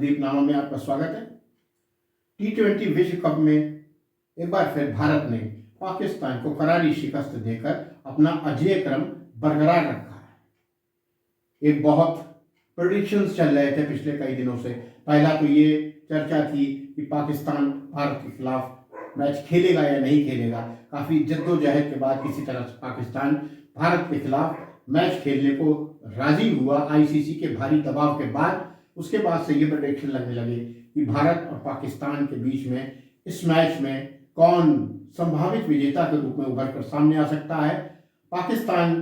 संदीप नामा में आपका स्वागत है। T20 विश्व कप में एक बार फिर भारत ने पाकिस्तान को करारी शिकस्त देकर अपना अजेय क्रम बरकरार रखा है। एक बहुत प्रेडिक्शंस चल रहे थे पिछले कई दिनों से। पहला तो ये चर्चा थी कि पाकिस्तान भारत के खिलाफ मैच खेलेगा या नहीं खेलेगा। काफ़ी जद्दोजहद के बाद किसी तरह से पाकिस्तान भारत के खिलाफ मैच खेलने को राजी हुआ आईसीसी के भारी दबाव के बाद। उसके बाद से ये प्रेडिक्शन लगने लगे कि भारत और पाकिस्तान के बीच में इस मैच में कौन संभावित विजेता के रूप में उभर कर सामने आ सकता है। पाकिस्तान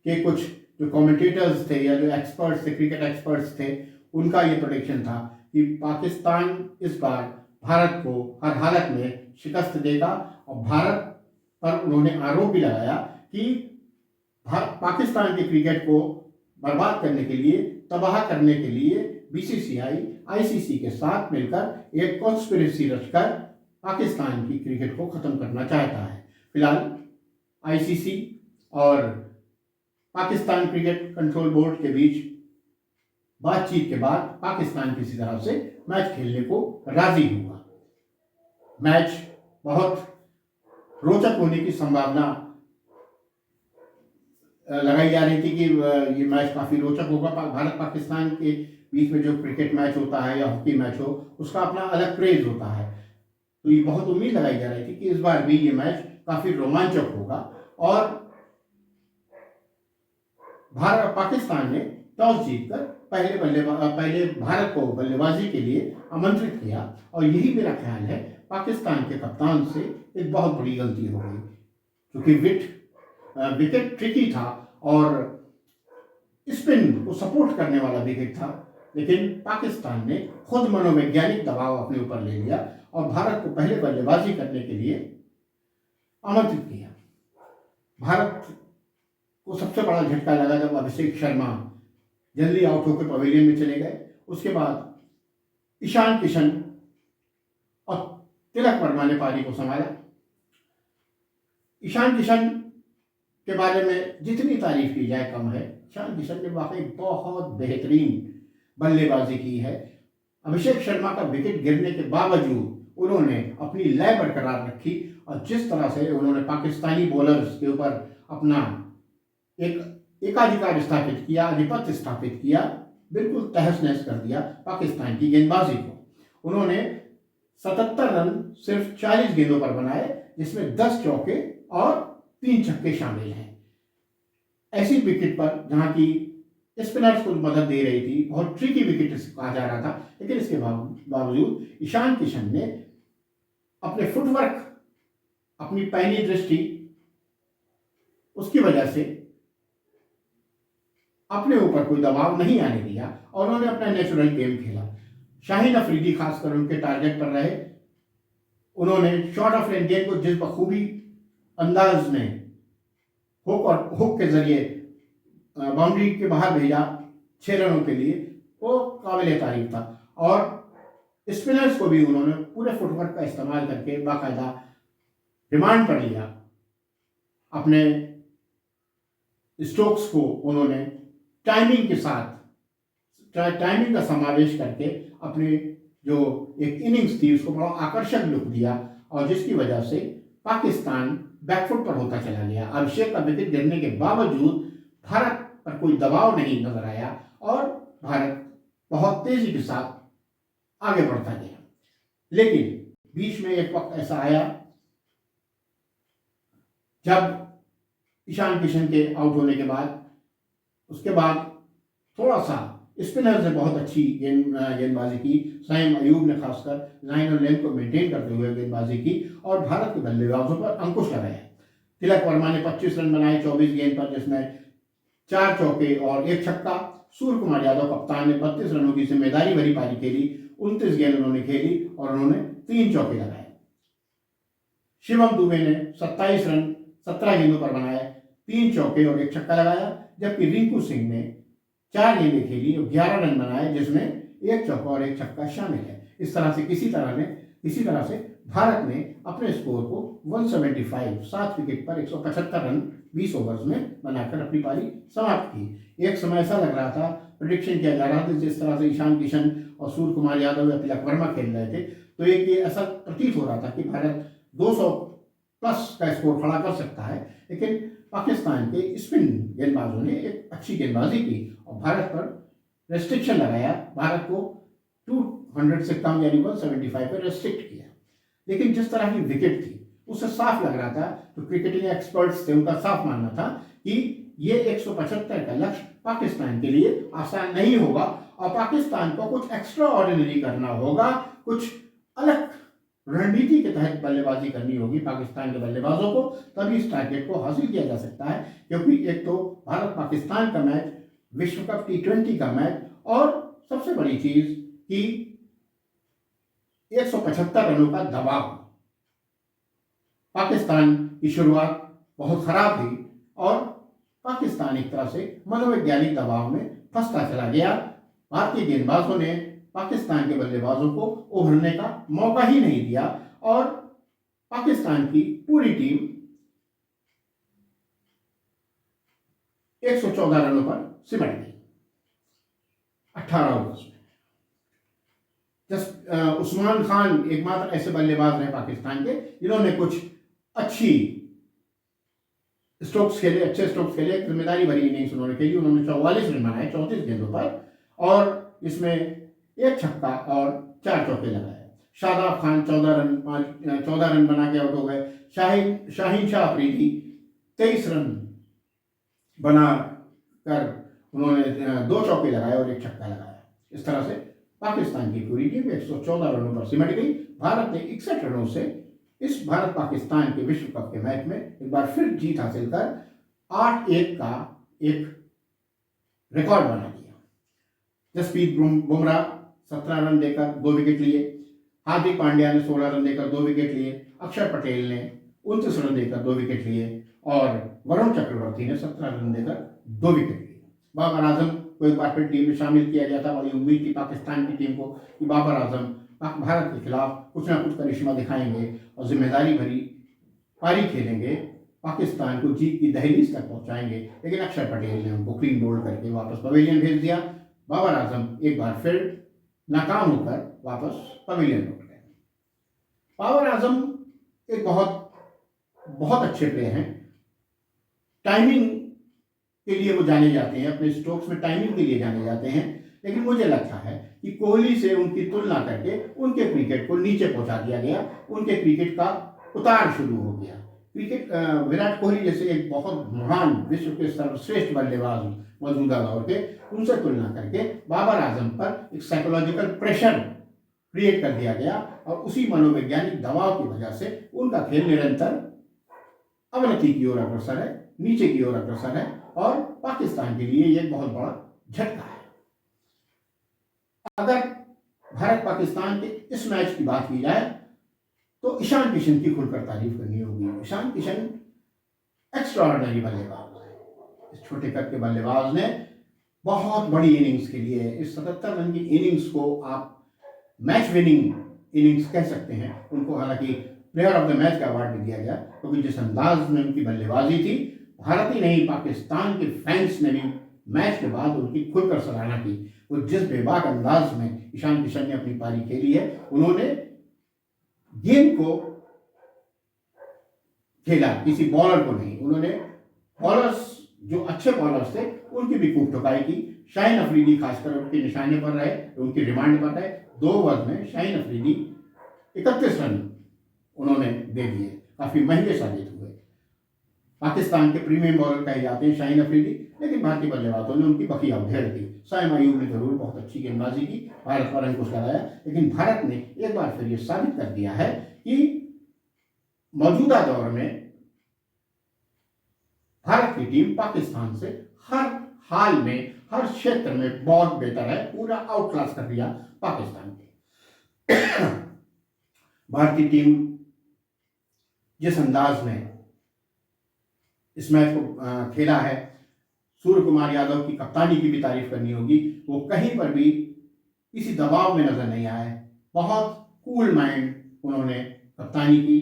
के कुछ जो कमेंटेटर्स थे या जो एक्सपर्ट्स थे, क्रिकेट एक्सपर्ट्स थे, उनका ये प्रेडिक्शन था कि पाकिस्तान इस बार भारत को हर हालत में शिकस्त देगा। और भारत पर उन्होंने आरोप भी लगाया कि पाकिस्तान के क्रिकेट को बर्बाद करने के लिए, तबाह करने के लिए बीसीसीआई आईसीसी के साथ मिलकर एक कॉन्स्पिरेसी रचकर पाकिस्तान की क्रिकेट को खत्म करना चाहता है। फिलहाल आईसीसी और पाकिस्तान क्रिकेट कंट्रोल बोर्ड के बीच बातचीत के बाद पाकिस्तान किसी तरह से मैच खेलने को राजी हुआ। मैच बहुत रोचक होने की संभावना लगाई जा रही थी कि ये मैच काफ़ी रोचक होगा। भारत पाकिस्तान के बीच में जो क्रिकेट मैच होता है या हॉकी मैच हो, उसका अपना अलग क्रेज होता है। तो ये बहुत उम्मीद लगाई जा रही थी कि इस बार भी ये मैच काफ़ी रोमांचक होगा। और पाकिस्तान ने टॉस जीतकर पहले भारत को बल्लेबाजी के लिए आमंत्रित किया। और यही मेरा ख्याल है पाकिस्तान के कप्तान से एक बहुत बड़ी गलती हो गई, क्योंकि विकेट ट्रिकी था और स्पिन को सपोर्ट करने वाला विकेट था। लेकिन पाकिस्तान ने खुद मनोवैज्ञानिक दबाव अपने ऊपर ले लिया और भारत को पहले बल्लेबाजी करने के लिए आमंत्रित किया। भारत को सबसे बड़ा झटका लगा जब अभिषेक शर्मा जल्दी आउट होकर पवेलियन में चले गए। उसके बाद ईशान किशन और तिलक वर्मा ने पारी को संभाला। ईशान किशन के बारे में जितनी तारीफ की जाए कम है। ईशान किशन ने वाकई बहुत बेहतरीन बल्लेबाजी की है। अभिषेक शर्मा का विकेट गिरने के बावजूद उन्होंने अपनी लय बरकरार रखी और जिस तरह से उन्होंने पाकिस्तानी बॉलर्स के ऊपर अपना एक एकाधिकार स्थापित किया, आधिपत्य स्थापित किया, बिल्कुल तहस नहस कर दिया पाकिस्तान की गेंदबाजी को। उन्होंने 77 रन सिर्फ 40 गेंदों पर बनाए, जिसमें 10 चौके और 3 छक्के शामिल हैं। ऐसी विकेट पर जहां की स्पिनर्स को मदद दे रही थी, बहुत ट्रिकी विकेट कहा जा रहा था, लेकिन इसके बावजूद ईशान किशन ने अपने फुटवर्क, अपनी पैनी दृष्टि, उसकी वजह से अपने ऊपर कोई दबाव नहीं आने दिया और उन्होंने अपना नेचुरल गेम खेला। शाहीन अफरीदी खासकर उनके टारगेट पर रहे। उन्होंने शॉर्ट ऑफ रेंज गेम को जिस बखूबी अंदाज में हुक के जरिए बाउंड्री के बाहर भेजा 6 रनों के लिए, वो काबिल तारीफ था। और स्पिनर्स को भी उन्होंने पूरे फुटवर्क का इस्तेमाल करके बाकायदा रिमांड पर लिया। अपने स्ट्रोक्स को उन्होंने टाइमिंग के साथ टाइमिंग का समावेश करके अपनी जो एक इनिंग्स थी उसको बड़ा आकर्षक लुक दिया, और जिसकी वजह से पाकिस्तान बैकफुट पर होता चला गया। अभिषेक का विकेट गिरने के बावजूद भारत पर कोई दबाव नहीं नजर आया और भारत बहुत तेजी के साथ आगे बढ़ता गया। लेकिन बीच में एक वक्त ऐसा आया जब ईशान किशन के आउट होने के बाद, उसके बाद थोड़ा सा स्पिनर्स ने बहुत अच्छी गेंदबाजी की। सईम अयूब ने खासकर लाइन और लेंथ को मेंटेन करते हुए गेंदबाजी की और भारत के बल्लेबाजों पर अंकुश लगाया। तिलक वर्मा ने 25 रन बनाए 24 गेंद पर, जिसमें 4 चौके और 1 छक्का। सूर्य कुमार यादव कप्तान ने 32 रनों की जिम्मेदारी भरी पारी खेली। 29 गेंद उन्होंने खेली और उन्होंने 3 चौके लगाए। शिवम दुबे ने 27 रन 17 गेंदों पर बनाए, 3 चौके और 1 छक्का लगाया। जबकि रिंकू सिंह ने 4 गेंदें खेली और 11 रन बनाए, जिसमें 1 चौका और 1 छक्का शामिल है। इस तरह से किसी तरह से भारत ने अपने स्कोर को 175 7 विकेट पर 175 रन 20 ओवर्स में बनाकर अपनी पारी समाप्त की। एक समय ऐसा लग रहा था, प्रेडिक्शन किया जा रहा था, जिस तरह से ईशान किशन और सूर्य कुमार यादव या तिलक वर्मा खेल रहे थे, तो एक ये ऐसा प्रतीत हो रहा था कि भारत 200 प्लस का स्कोर खड़ा कर सकता है। लेकिन पाकिस्तान के स्पिन गेंदबाजों ने एक अच्छी गेंदबाजी की और भारत पर रेस्ट्रिक्शन लगाया, भारत को 200 से कम यानी 175 पर रेस्ट्रिक्ट किया। लेकिन जिस तरह की विकेट थी उससे साफ लग रहा था, तो क्रिकेटिंग एक्सपर्ट्स थे, उनका साफ मानना था कि ये 175 का लक्ष्य पाकिस्तान के लिए आसान नहीं होगा और पाकिस्तान को कुछ एक्स्ट्रा ऑर्डिनरी करना होगा, कुछ अलग रणनीति के तहत बल्लेबाजी करनी होगी पाकिस्तान के बल्लेबाजों को, तभी इस टारगेट को हासिल किया जा सकता है। क्योंकि एक तो भारत पाकिस्तान का मैच, विश्व कप T20 का मैच, और सबसे बड़ी चीज कि 175 रनों का दबाव। पाकिस्तान की शुरुआत बहुत खराब हुई और पाकिस्तान एक तरह से मनोवैज्ञानिक दबाव में फंसता चला गया। भारतीय गेंदबाजों ने पाकिस्तान के बल्लेबाजों को उभरने का मौका ही नहीं दिया और पाकिस्तान की पूरी टीम 114 रनों पर सिमट गई 18 ओवर्स में। उस्मान खान एकमात्र ऐसे बल्लेबाज रहे पाकिस्तान के जिन्होंने कुछ अच्छी स्ट्रोक्स खेले, अच्छे स्ट्रोक्स खेले, जिम्मेदारी भरी इनिंग्स उन्होंने खेली। उन्होंने 44 रन बनाए 34 गेंदों पर और इसमें एक छक्का और 4 चौके लगाए। शादाब खान 14 रन बना के आउट हो गए। शाहीन शाह अफरीदी 23 रन बना कर उन्होंने 2 चौके लगाए और 1 छक्का लगाया। इस तरह से पाकिस्तान की पूरी टीम 114 रनों पर सिमट गई। भारत ने 61 रनों से इस भारत पाकिस्तान के विश्व कप के मैच में एक बार फिर जीत हासिल कर 8-1 का एक रिकॉर्ड बना दिया। जसप्रीत बुमराह 17 रन देकर 2 विकेट लिए, हार्दिक पांड्या ने 16 रन देकर 2 विकेट लिए, अक्षर पटेल ने 29 रन देकर 2 विकेट लिए और वरुण चक्रवर्ती ने 17 रन देकर 2 विकेट लिए। बाबर आजम को एक बार फिर टीम में शामिल किया गया था। बड़ी उम्मीद थी पाकिस्तान की टीम को कि बाबर आजम भारत के खिलाफ कुछ ना कुछ करिश्मा दिखाएंगे और जिम्मेदारी भरी पारी खेलेंगे, पाकिस्तान को जीत की दहलीज तक पहुंचाएंगे। लेकिन अक्षर पटेल ने उनको क्लीन बोल्ड करके वापस पवेलियन भेज दिया। बाबर आजम एक बार फिर नाकाम होकर वापस पवेलियन लौट गए। बाबर आजम एक बहुत अच्छे प्लेयर हैं। टाइमिंग के लिए वो जाने जाते हैं, अपने स्ट्रोक्स में टाइमिंग के लिए जाने जाते हैं। लेकिन मुझे लगता है कि कोहली से उनकी तुलना करके उनके क्रिकेट को नीचे पहुंचा दिया गया, उनके क्रिकेट का उतार शुरू हो गया। विराट कोहली जैसे एक बहुत महान विश्व के सर्वश्रेष्ठ बल्लेबाज मौजूदा दौर के, उनसे तुलना करके बाबर आजम पर एक साइकोलॉजिकल प्रेशर क्रिएट कर दिया गया और उसी मनोवैज्ञानिक दबाव की वजह से उनका खेल निरंतर अवनति की ओर अग्रसर है, नीचे की ओर अग्रसर है और पाकिस्तान के लिए यह बहुत बड़ा झटका है। अगर भारत पाकिस्तान के इस मैच की बात की जाए तो ईशान किशन की खुलकर तारीफ करनी होगी। ईशान किशन एक्स्ट्राऑर्डिनरी बल्लेबाज है। इस छोटे कद के बल्लेबाज ने बहुत बड़ी इनिंग्स के लिए, इस 77 रन की इनिंग्स को आप मैच विनिंग इनिंग्स कह सकते हैं। उनको हालांकि प्लेयर ऑफ द मैच का अवार्ड भी दिया गया क्योंकि जिस अंदाज में उनकी बल्लेबाजी थी, भारत ही नहीं पाकिस्तान के फैंस ने भी मैच के बाद उनकी खुलकर सराहना की। वो जिस बेबाक अंदाज में ईशान किशन ने अपनी पारी खेली है, उन्होंने गेंद को खेला, किसी बॉलर को नहीं। उन्होंने बॉलर्स जो अच्छे बॉलर्स थे उनकी भी खूब ठुकाई की। शाहीन अफरीदी खासकर उनके निशाने पर रहे, उनकी रिमांड पर रहे। 2 ओवर में शाहीन अफरीदी 31 रन उन्होंने दे दिए, काफी महंगे साबित हुए। पाकिस्तान के प्रीमियम बॉलर कहे जाते हैं शाहीन अफरीदी, लेकिन भारतीय बल्लेबाजों ने उनकी बखिया उधेड़ दी। साइम अयूब ने जरूर बहुत अच्छी गेंदबाजी की, भारत पर अंकुश लगाया, लेकिन भारत ने एक बार फिर यह साबित कर दिया है कि मौजूदा दौर में भारत की टीम पाकिस्तान से हर हाल में, हर क्षेत्र में बहुत बेहतर है। पूरा आउट क्लास कर दिया पाकिस्तान के। भारतीय टीम जिस अंदाज में इस मैच को खेला है, सूर्य कुमार यादव की कप्तानी की भी तारीफ करनी होगी। वो कहीं पर भी किसी दबाव में नजर नहीं आए, बहुत कूल माइंड उन्होंने कप्तानी की,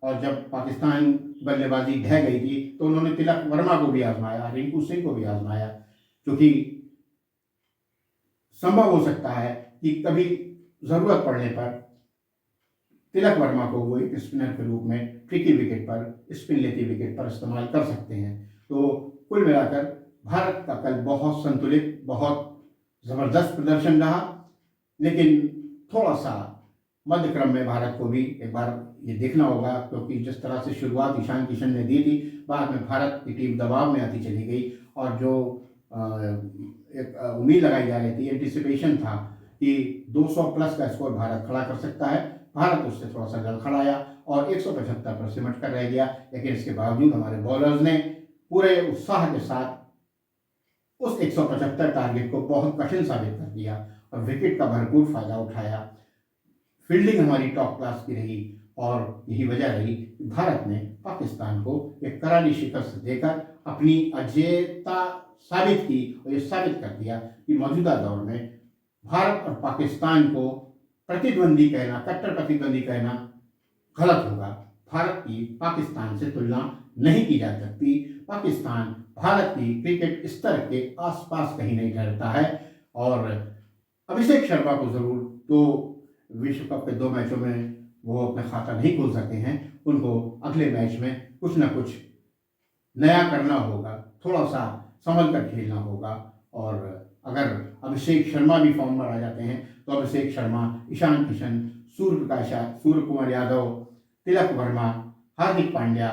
और जब पाकिस्तान बल्लेबाजी ढह गई थी तो उन्होंने तिलक वर्मा को भी आजमाया, रिंकू सिंह को भी आजमाया, क्योंकि संभव हो सकता है कि कभी जरूरत पड़ने पर तिलक वर्मा को वो एक स्पिनर के रूप में ट्रिकी विकेट पर, स्पिन लेती विकेट पर इस्तेमाल कर सकते हैं। तो कुल मिलाकर भारत का कल बहुत संतुलित, बहुत जबरदस्त प्रदर्शन रहा, लेकिन थोड़ा सा मध्य क्रम में भारत को भी एक बार ये देखना होगा, क्योंकि जिस तरह से शुरुआत ईशान किशन ने दी थी, बाद में भारत की टीम दबाव में आती चली गई, और जो एक उम्मीद लगाई जा रही थी, एंटिसिपेशन था कि 200 प्लस का स्कोर भारत खड़ा कर सकता है, भारत उससे थोड़ा सा गड़खड़ाया और 175 पर सिमट कर रह गया। लेकिन इसके बावजूद हमारे बॉलर्स ने पूरे उत्साह के साथ उस 175 टारगेट को बहुत कठिन साबित कर दिया और विकेट का भरपूर फायदा उठाया। फील्डिंग हमारी टॉप क्लास की रही, और यही वजह रही कि भारत ने पाकिस्तान को एक करारी शिकस्त देकर अपनी अजेयता साबित की, और ये साबित कर दिया कि मौजूदा दौर में भारत और पाकिस्तान को प्रतिद्वंदी कहना, कट्टर प्रतिद्वंदी कहना गलत होगा। भारत की पाकिस्तान से तुलना नहीं की जा सकती। पाकिस्तान भारत की क्रिकेट स्तर के आसपास कहीं नहीं ठहरता है, और अभिषेक शर्मा को जरूर तो विश्व कप के 2 मैचों में वो अपना खाता नहीं खोल सके हैं, उनको अगले मैच में कुछ ना कुछ नया करना होगा, थोड़ा सा संभल कर खेलना होगा। और अगर अभिषेक शर्मा भी फॉर्म में आ जाते हैं तो अभिषेक शर्मा, ईशान किशन, सूर्य कुमार यादव, तिलक वर्मा, हार्दिक पांड्या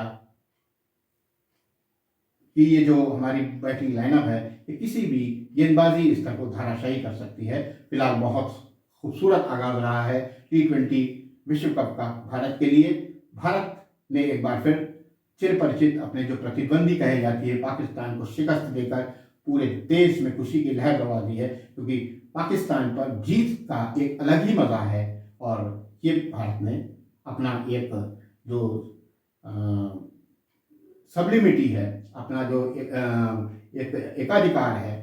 कि ये जो हमारी बैटिंग लाइनअप है, ये किसी भी गेंदबाजी स्तर को धराशायी कर सकती है। फिलहाल बहुत खूबसूरत आगाज रहा है T20 विश्व कप का भारत के लिए। भारत ने एक बार फिर चिरपरिचित अपने जो प्रतिद्वंदी कहे जाती है पाकिस्तान को शिकस्त देकर पूरे देश में खुशी की लहर दौड़ा दी है, क्योंकि पाकिस्तान पर जीत का एक अलग ही मजा है। और ये भारत ने अपना एक जो सब्लिमिटी है, अपना जो एक एकाधिकार है,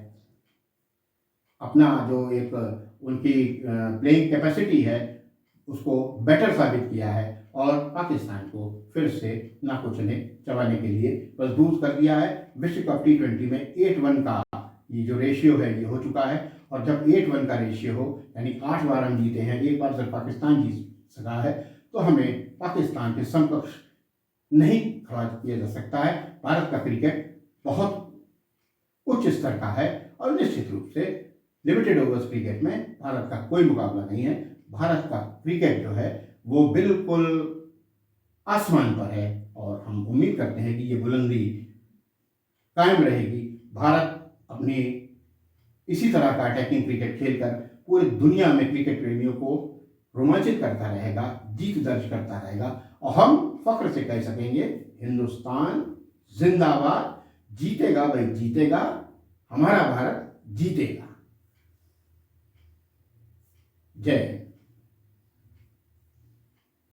अपना जो एक उनकी प्लेइंग कैपेसिटी है, उसको बेटर साबित किया है, और पाकिस्तान को फिर से नाकुचने चबाने के लिए मजबूर कर दिया है। विश्व कप T20 में 8-1 का ये जो रेशियो है ये हो चुका है, और जब 8-1 का रेशियो हो, यानी 8 बार हम जीते हैं, एक बार जब पाकिस्तान जीत सका है, तो हमें पाकिस्तान के समकक्ष नहीं खड़ा किया जा सकता है। भारत का क्रिकेट बहुत उच्च स्तर का है, और निश्चित रूप से लिमिटेड ओवर्स क्रिकेट में भारत का कोई मुकाबला नहीं है। भारत का क्रिकेट जो है वो बिल्कुल आसमान पर है, और हम उम्मीद करते हैं कि ये बुलंदी कायम रहेगी। भारत अपनी इसी तरह का अटैकिंग क्रिकेट खेलकर पूरी दुनिया में क्रिकेट प्रेमियों को रोमांचित करता रहेगा, जीत दर्ज करता रहेगा, और हम फख्र से कह सकेंगे, हिंदुस्तान जिंदाबाद, जीतेगा भाई जीतेगा, हमारा भारत जीतेगा। जय हिंद।